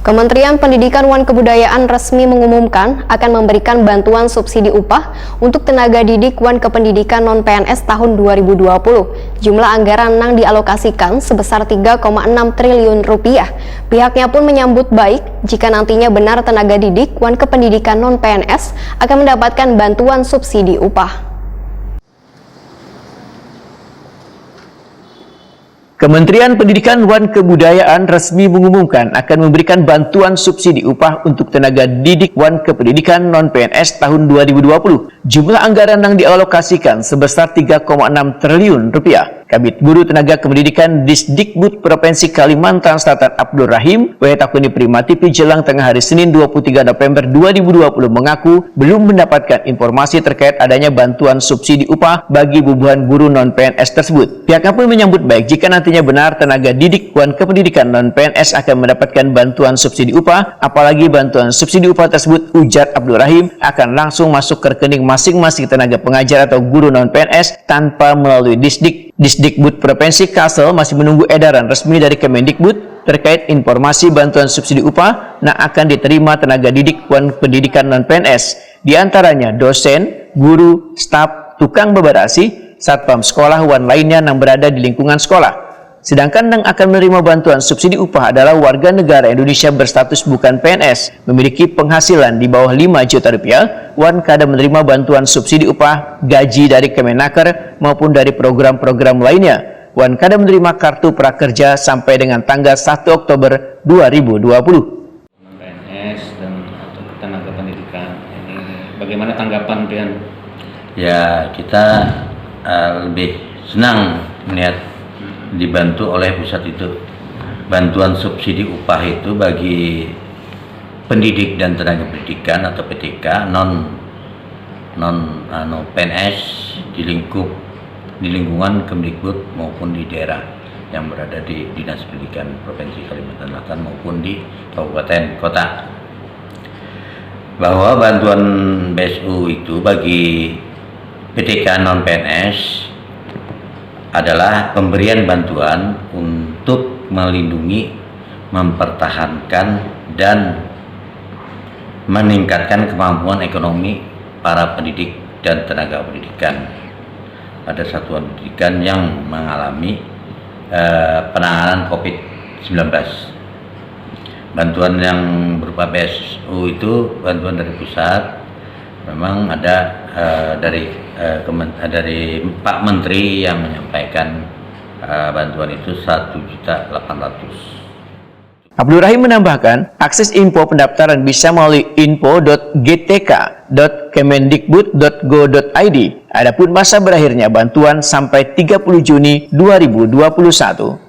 Kementerian Pendidikan dan Kebudayaan resmi mengumumkan akan memberikan bantuan subsidi upah untuk tenaga didik dan kependidikan non-PNS tahun 2020. Jumlah anggaran yang dialokasikan sebesar 3,6 triliun rupiah. Pihaknya pun menyambut baik jika nantinya benar tenaga didik dan kependidikan non-PNS akan mendapatkan bantuan subsidi upah. Kementerian Pendidikan dan Kebudayaan resmi mengumumkan akan memberikan bantuan subsidi upah untuk tenaga didik dan kependidikan non-PNS tahun 2020. Jumlah anggaran yang dialokasikan sebesar 3,6 triliun rupiah. Kabid Guru Tenaga Kependidikan Disdikbud Provinsi Kalimantan Selatan Abdul Rahim, Wetakuni Prima TV Jelang Tengah hari Senin 23 November 2020 mengaku belum mendapatkan informasi terkait adanya bantuan subsidi upah bagi bubuhan guru non-PNS tersebut. Pihaknya pun menyambut baik jika nantinya benar tenaga didik dan kependidikan non-PNS akan mendapatkan bantuan subsidi upah, apalagi bantuan subsidi upah tersebut, ujar Abdul Rahim, akan langsung masuk ke rekening masing-masing tenaga pengajar atau guru non-PNS tanpa melalui Disdikbud Provinsi Kalsel masih menunggu edaran resmi dari Kemendikbud terkait informasi bantuan subsidi upah yang akan diterima tenaga didik dan pendidikan non-PNS, diantaranya dosen, guru, staf, tukang beberasi, satpam sekolah, dan lainnya yang berada di lingkungan sekolah. Sedangkan yang akan menerima bantuan subsidi upah adalah warga negara Indonesia berstatus bukan PNS, memiliki penghasilan di bawah 5 juta rupiah, dan kada menerima bantuan subsidi upah, gaji dari Kemenaker maupun dari program-program lainnya, dan kada menerima kartu prakerja sampai dengan tanggal 1 Oktober 2020. PNS dan tenaga pendidikan ini bagaimana tanggapan Pian? Ya, kita lebih senang melihat dibantu oleh pusat itu. Bantuan subsidi upah itu bagi pendidik dan tenaga pendidikan atau PTK non PNS di lingkungan Kemdikbud maupun di daerah yang berada di Dinas Pendidikan Provinsi Kalimantan Selatan maupun di kabupaten kota. Bahwa bantuan BSU itu bagi PTK non PNS adalah pemberian bantuan untuk melindungi, mempertahankan, dan meningkatkan kemampuan ekonomi para pendidik dan tenaga pendidikan pada satuan pendidikan yang mengalami penanganan COVID-19. Bantuan yang berupa BSU itu bantuan dari pusat, memang ada dari Pak Menteri yang menyampaikan bantuan itu 1.800.000. Abdul Rahim menambahkan, akses info pendaftaran bisa melalui info.gtk.kemendikbud.go.id. Adapun masa berakhirnya bantuan sampai 30 Juni 2021.